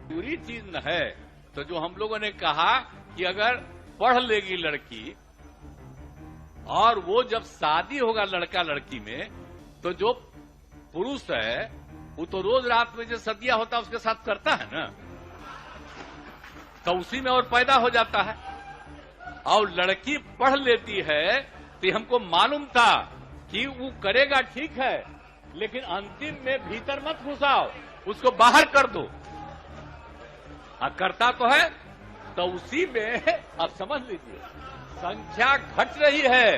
पूरी चीज न है तो जो हम लोगों ने कहा कि अगर पढ़ लेगी लड़की और वो जब शादी होगा लड़का लड़की में तो जो पुरुष है वो तो रोज रात में जो सदिया होता है उसके साथ करता है ना, तो उसी में और पैदा हो जाता है। और लड़की पढ़ लेती है तो हमको मालूम था कि वो करेगा ठीक है, लेकिन अंतिम में भीतर मत घुसाओ, उसको बाहर कर दो। करता तो है तो उसी में आप समझ लीजिए संख्या घट रही है।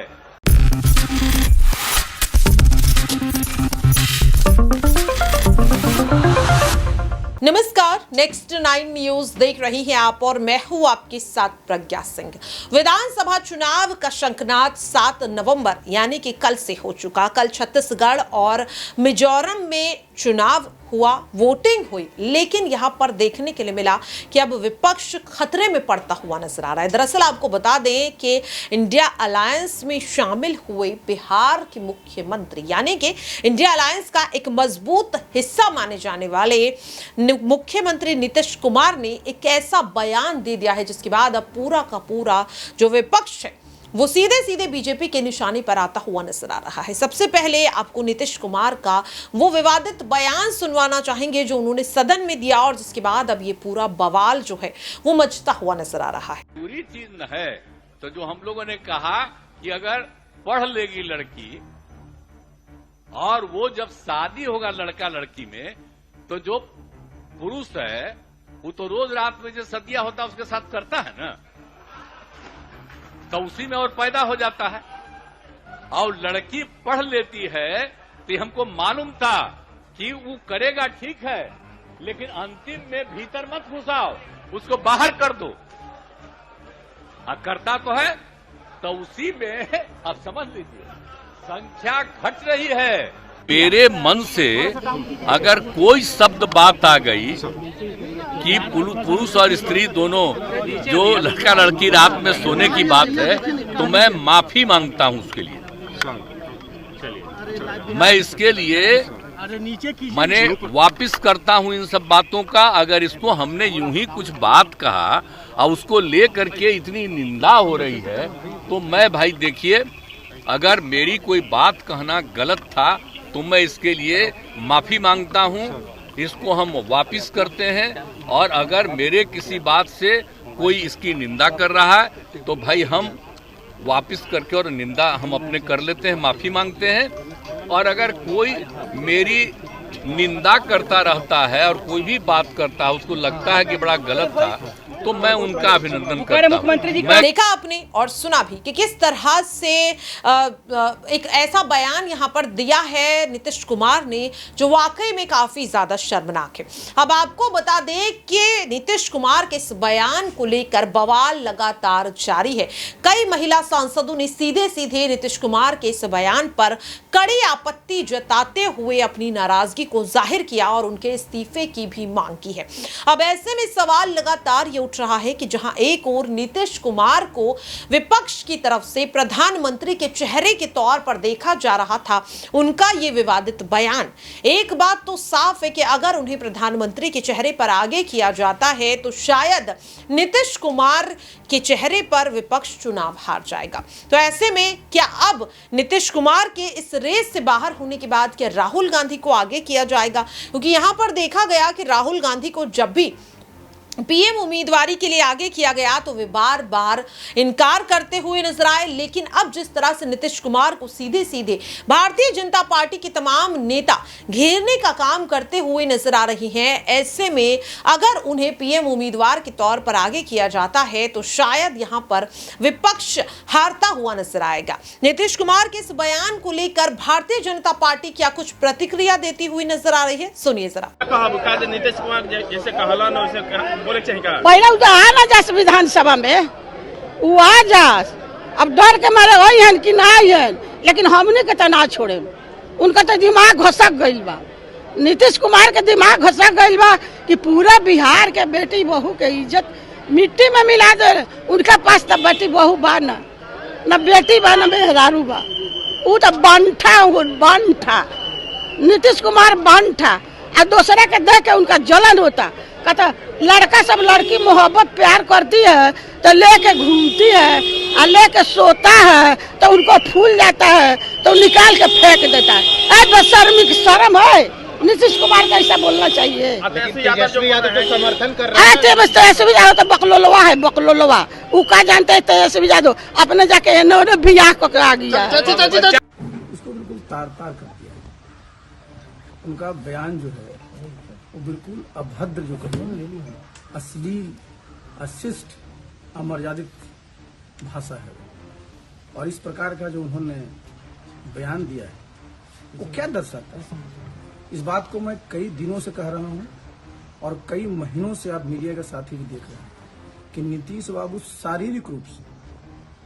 नमस्कार, नेक्स्ट 9 न्यूज देख रही हैं आप और मैं हूं आपके साथ प्रज्ञा सिंह। विधानसभा चुनाव का शंखनाद 7 नवंबर यानी कि कल से हो चुका। कल छत्तीसगढ़ और मिजोरम में चुनाव हुआ, वोटिंग हुई, लेकिन यहां पर देखने के लिए मिला कि अब विपक्ष खतरे में पड़ता हुआ नजर आ रहा है। दरअसल आपको बता दें कि इंडिया अलायंस में शामिल हुए बिहार के मुख्यमंत्री यानी कि इंडिया अलायंस का एक मजबूत हिस्सा माने जाने वाले मुख्यमंत्री नीतीश कुमार ने एक ऐसा बयान दे दिया है जिसके बाद अब पूरा का पूरा जो विपक्ष है वो सीधे सीधे बीजेपी के निशाने पर आता हुआ नजर आ रहा है। सबसे पहले आपको नीतीश कुमार का वो विवादित बयान सुनवाना चाहेंगे जो उन्होंने सदन में दिया और जिसके बाद अब ये पूरा बवाल जो है वो मचता हुआ नजर आ रहा है। पूरी चीज न है तो जो हम लोगों ने कहा कि अगर पढ़ लेगी लड़की और वो जब शादी होगा लड़का लड़की में तो जो पुरुष है वो तो रोज रात में जो सदिया होता है उसके साथ करता है ना, तो उसी में और पैदा हो जाता है। और लड़की पढ़ लेती है तो हमको मालूम था कि वो करेगा ठीक है, लेकिन अंतिम में भीतर मत घुसाओ, उसको बाहर कर दो। करता तो है तो उसी में आप समझ लीजिए संख्या घट रही है। मेरे मन से अगर कोई शब्द बात आ गई कि पुरुष और स्त्री दोनों जो लड़का लड़की रात में सोने की बात है तो मैं माफी मांगता हूं उसके लिए। मैं इसके लिए मैंने वापिस करता हूं इन सब बातों का। अगर इसको हमने यूं ही कुछ बात कहा और उसको ले करके इतनी निंदा हो रही है तो मैं भाई देखिए, अगर मेरी कोई बात कहना गलत था तो मैं इसके लिए माफी मांगता हूं। इसको हम वापिस करते हैं और अगर मेरे किसी बात से कोई इसकी निंदा कर रहा है तो भाई हम वापिस करके और निंदा हम अपने कर लेते हैं, माफी मांगते हैं। और अगर कोई मेरी निंदा करता रहता है और कोई भी बात करता है उसको लगता है कि बड़ा गलत था तो मैं उनका अभिनंदन करता हूं। मुख्यमंत्री जी देखा आपने और सुना भी कि किस तरह से एक ऐसा बयान यहां पर दिया है नीतीश कुमार ने जो वाकई में काफी ज्यादा शर्मनाक है। अब आपको बता दें कि नीतीश कुमार के इस बयान को लेकर बवाल लगातार जारी है। कई महिला सांसदों ने सीधे सीधे नीतीश कुमार के इस बयान पर कड़ी आपत्ति जताते हुए अपनी नाराजगी को जाहिर किया और उनके इस्तीफे की भी मांग की है। अब ऐसे में सवाल लगातार ये उठ रहा है कि जहां एक ओर नीतीश कुमार को विपक्ष की तरफ से प्रधानमंत्री के चेहरे के तौर पर देखा जा रहा था, उनका यह विवादित बयान, एक बात तो साफ है कि अगर उन्हें प्रधानमंत्री के चेहरे पर आगे किया जाता है तो शायद नीतीश कुमार के चेहरे पर विपक्ष चुनाव हार जाएगा। तो ऐसे में क्या अब नीतीश कुमार के इस रेस से बाहर होने के बाद क्या राहुल गांधी को आगे किया जाएगा? क्योंकि यहां पर देखा गया कि राहुल गांधी को जब भी पीएम उम्मीदवारी के लिए आगे किया गया तो वे बार बार इनकार करते हुए नजर आए, लेकिन अब जिस तरह से नीतीश कुमार को सीधे सीधे भारतीय जनता पार्टी के तमाम नेता घेरने का काम करते हुए नजर आ रही हैं, ऐसे में अगर उन्हें पीएम उम्मीदवार के तौर पर आगे किया जाता है तो शायद यहां पर विपक्ष हारता हुआ नजर आएगा। नीतीश कुमार के इस बयान को लेकर भारतीय जनता पार्टी क्या कुछ प्रतिक्रिया देती हुई नजर आ रही है, सुनिए जरा। नीतीश कुमार जैसे कहला पहले तो आ ना जास विधानसभा में, वो आ जास। अब डर के मारे वही है कि ना है, लेकिन हमने के तो ना छोड़े। उनका तो दिमाग घसक गई बा, नीतीश कुमार के दिमाग घसक गई बा कि पूरा बिहार के बेटी बहू के इज्जत मिट्टी में मिला दे। उनका पास तो बेटी बहू बा न बेटी बा न मेहरारू बा। वो तो बनठा नीतीश कुमार बनठा। आ दूसरे के देख के उनका जलन होता, कहता लड़का सब लड़की मोहब्बत प्यार करती है तो लेके घूमती है और लेके सोता है तो उनको फूल जाता है तो निकाल के फेंक देता है। बेशर्मी की शर्म है नीतीश कुमार का ऐसा बोलना चाहिए। तेजस्वी यादव जो समर्थन कर रहे अरे तेजस्वी यादव तो बकलोलवा है, बकलोलवा। वो क्या जानते हैं तेजस्वी यादव अपने जाके इन्होंने बियाह को आ गया। इसको बिल्कुल तार तार कर दिया। उनका बयान जो है वो बिल्कुल अभद्र, जो कहिए अश्लील, अशिष्ट, अमर्यादित भाषा है। और इस प्रकार का जो उन्होंने बयान दिया है वो क्या दर्शाता है? इस बात को मैं कई दिनों से कह रहा हूँ और कई महीनों से आप मीडिया के साथी भी देख रहे हैं कि नीतीश बाबू शारीरिक रूप से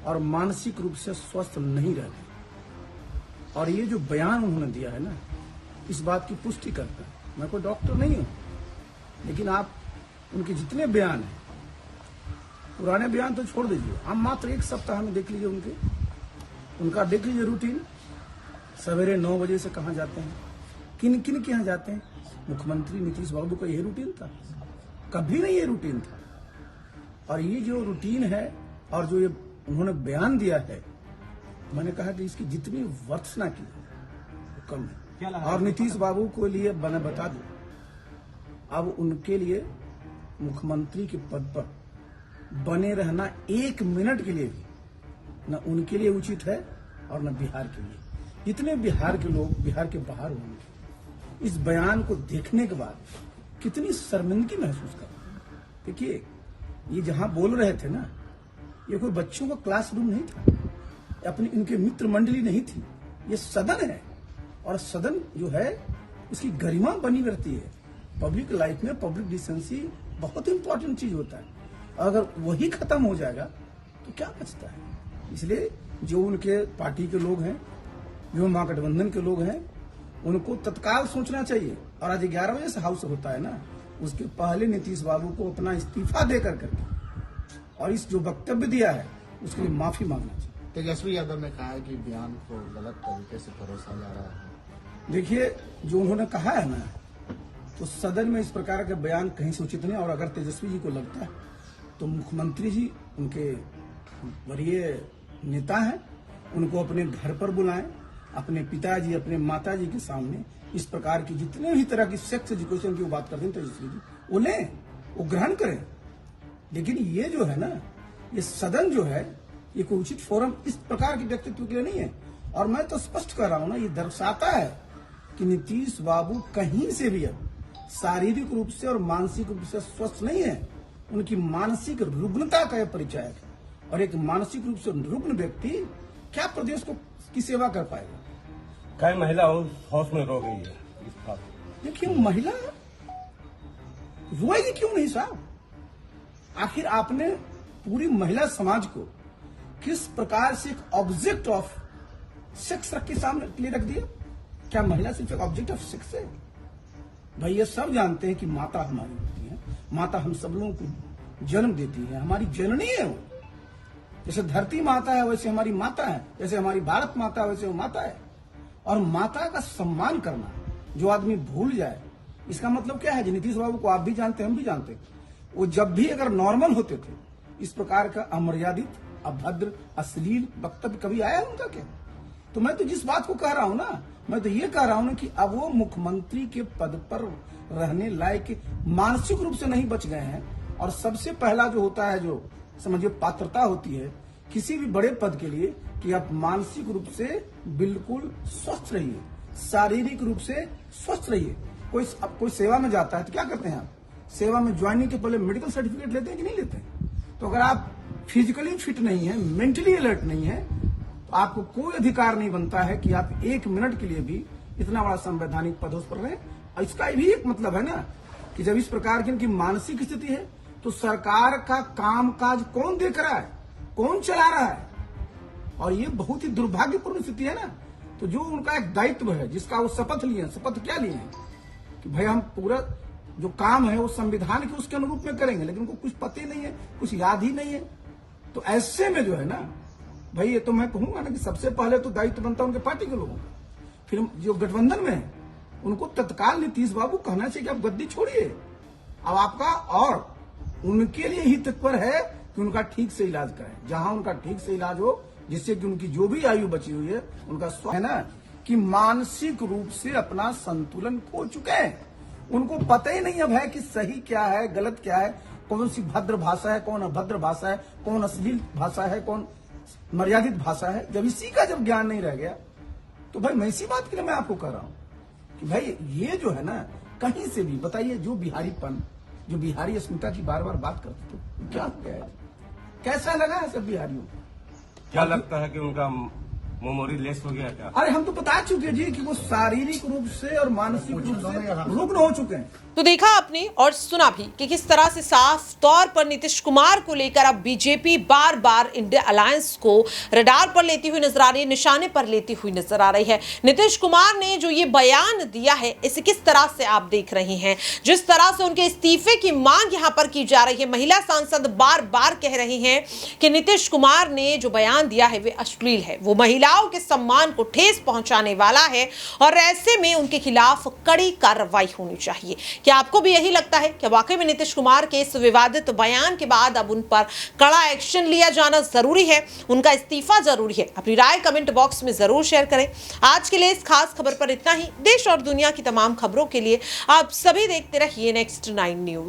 और मानसिक रूप से स्वस्थ नहीं रहते। और ये जो बयान उन्होंने दिया है ना, इस बात की पुष्टि करता है। मैं कोई डॉक्टर नहीं हूं, लेकिन आप उनके जितने बयान हैं, पुराने बयान तो छोड़ दीजिए, आप मात्र एक सप्ताह में देख लीजिए उनका देख लीजिए रूटीन। सवेरे 9 बजे से कहाँ जाते हैं, किन किन के यहाँ जाते हैं। मुख्यमंत्री नीतीश बाबू का यही रूटीन था? कभी नहीं ये रूटीन था। और ये जो रूटीन है और जो ये उन्होंने बयान दिया है, मैंने कहा कि इसकी जितनी वर्षना की वो कम है। और नीतीश बाबू को लिए मैंने बता दूं, अब उनके लिए मुख्यमंत्री के पद पर बने रहना 1 मिनट के लिए भी न उनके लिए उचित है और न बिहार के लिए। जितने बिहार के लोग बिहार के बाहर होंगे, इस बयान को देखने के बाद कितनी शर्मिंदगी महसूस कर रहे हैं। देखिए, ये जहां बोल रहे थे ना, ये कोई बच्चों का क्लासरूम नहीं था, अपनी इनके मित्र मंडली नहीं थी, ये सदन है। और सदन जो है उसकी गरिमा बनी रहती है। पब्लिक लाइफ में पब्लिक डिसेंसी बहुत इंपॉर्टेंट चीज होता है। अगर वही खत्म हो जाएगा तो क्या बचता है? इसलिए जो उनके पार्टी के लोग हैं, जो महागठबंधन के लोग हैं, उनको तत्काल सोचना चाहिए। और आज 11 बजे से हाउस होता है ना, उसके पहले नीतीश बाबू को अपना इस्तीफा देकर करके और इस जो वक्तव्य दिया है उसके लिए माफी मांगना चाहिए। तेजस्वी यादव ने कहा है कि बयान को गलत तरीके से परोसा जा रहा है। देखिए, जो उन्होंने कहा है ना, तो सदन में इस प्रकार के बयान कहीं से उचित नहीं। और अगर तेजस्वी जी को लगता है तो मुख्यमंत्री जी उनके वरीय नेता हैं, उनको अपने घर पर बुलाएं, अपने पिताजी, अपने माताजी के सामने इस प्रकार की जितने भी तरह की सेक्स एजुकेशन की वो बात करते हैं तेजस्वी जी, वो लें, वो ग्रहण करें। लेकिन ये जो है ना, ये सदन जो है, ये कोई उचित फोरम इस प्रकार के व्यक्तित्व के लिए नहीं है। और मैं तो स्पष्ट कर रहा हूं ना, ये दर्शाता है कि नीतीश बाबू कहीं से भी अब शारीरिक रूप से और मानसिक रूप से स्वस्थ नहीं है। उनकी मानसिक रुग्णता का यह परिचायक है। और एक मानसिक रूप से रुग्ण व्यक्ति क्या प्रदेश को की सेवा कर पाएगा? कई महिला हाउस में रो गई है इस बात। देखिए, महिला रोएगी क्यों नहीं साहब? आखिर आपने पूरी महिला समाज को किस प्रकार से एक ऑब्जेक्ट ऑफ सेक्स रख के सामने लिए रख दिया? क्या महिला सिर्फ एक ऑब्जेक्ट ऑफ सेक्स है? भाई, ये सब जानते हैं कि माता हमारी होती है, माता हम सब लोगों को जन्म देती है, हमारी जननी है वो। जैसे धरती माता है वैसे हमारी माता है, जैसे हमारी भारत माता है वैसे वो माता है। और माता का सम्मान करना जो आदमी भूल जाए, इसका मतलब क्या है? नीतीश बाबू को आप भी जानते, हम भी जानते, वो जब भी अगर नॉर्मल होते थे, इस प्रकार का अमर्यादित, अभद्र, अश्लील वक्तव्य कभी आया उनका क्या? तो मैं तो जिस बात को कह रहा हूं ना, मैं तो ये कह रहा हूं ना कि अब वो मुख्यमंत्री के पद पर रहने लायक मानसिक रूप से नहीं बच गए हैं। और सबसे पहला जो होता है, जो समझिए पात्रता होती है किसी भी बड़े पद के लिए, कि आप मानसिक रूप से बिल्कुल स्वस्थ रहिए, शारीरिक रूप से स्वस्थ रहिए। कोई सेवा में जाता है तो क्या करते हैं आप? सेवा में ज्वाइनिंग के पहले मेडिकल सर्टिफिकेट लेते हैं कि नहीं लेते हैं? तो अगर आप फिजिकली फिट नहीं है, मेंटली अलर्ट नहीं है, तो आपको कोई अधिकार नहीं बनता है कि आप 1 मिनट के लिए भी इतना बड़ा संवैधानिक पद पर रहें। और इसका भी एक मतलब है ना कि जब इस प्रकार की इनकी मानसिक स्थिति है, तो सरकार का कामकाज कौन देख रहा है, कौन चला रहा है? और ये बहुत ही दुर्भाग्यपूर्ण स्थिति है ना। तो जो उनका एक दायित्व है, जिसका वो शपथ लिए हैं, शपथ क्या लिए हैं कि भाई हम पूरा जो काम है वो संविधान के उसके अनुरूप में करेंगे, लेकिन उनको कुछ पता ही नहीं है, कुछ याद ही नहीं है। तो ऐसे में जो है ना भाई, ये तो मैं कहूंगा ना कि सबसे पहले तो दायित्व बनता है उनके पार्टी के लोगों का। फिर जो गठबंधन में है, उनको तत्काल नीतीश बाबू कहना चाहिए कि आप गद्दी छोड़िए, अब आपका और उनके लिए ही तत्पर है कि उनका ठीक से इलाज करें, जहां उनका ठीक से इलाज हो, जिससे कि उनकी जो भी आयु बची हुई है उनका स्वास्थ्य है ना कि मानसिक रूप से अपना संतुलन खो चुके हैं। उनको पता ही नहीं अब है कि सही क्या है, गलत क्या है, कौन सी भद्र भाषा है, कौन अभद्र भाषा है, कौन अश्लील भाषा है, कौन मर्यादित भाषा है। जब इसी का जब ज्ञान नहीं रह गया तो भाई मैं इसी बात के लिए मैं आपको कह रहा हूं कि भाई ये जो है ना, कहीं से भी बताइए, जो बिहारीपन, जो बिहारी अस्मिता की बार बार बात करते थे, क्या हो गया है? कैसा लगा है सब बिहारियों? क्या लगता है कि उनका मेमोरी लेस हो गया क्या? अरे हम तो बता चुके जी कि वो शारीरिक रूप से और मानसिक रूप से रुग्ण हो चुके हैं। तो देखा आपने और सुना भी कि किस तरह से साफ तौर पर नीतीश कुमार को लेकर अब बीजेपी बार बार इंडिया अलायंस को रडार पर लेती हुई नजर आ रही है, निशाने पर लेती हुई नजर आ रही है। नीतीश कुमार ने जो ये बयान दिया है, इसे किस तरह से आप देख रहे हैं? जिस तरह से उनके इस्तीफे की मांग यहां पर की जा रही है, महिला सांसद बार बार कह रही हैं कि नीतीश कुमार ने जो बयान दिया है वे अश्लील है, वो महिलाओं के सम्मान को ठेस पहुंचाने वाला है और ऐसे में उनके खिलाफ कड़ी कार्रवाई होनी चाहिए। क्या आपको भी यही लगता है कि वाकई में नीतीश कुमार के इस विवादित बयान के बाद अब उन पर कड़ा एक्शन लिया जाना जरूरी है, उनका इस्तीफा जरूरी है? अपनी राय कमेंट बॉक्स में जरूर शेयर करें। आज के लिए इस खास खबर पर इतना ही। देश और दुनिया की तमाम खबरों के लिए आप सभी देखते रहिए नेक्स्ट 9 न्यूज।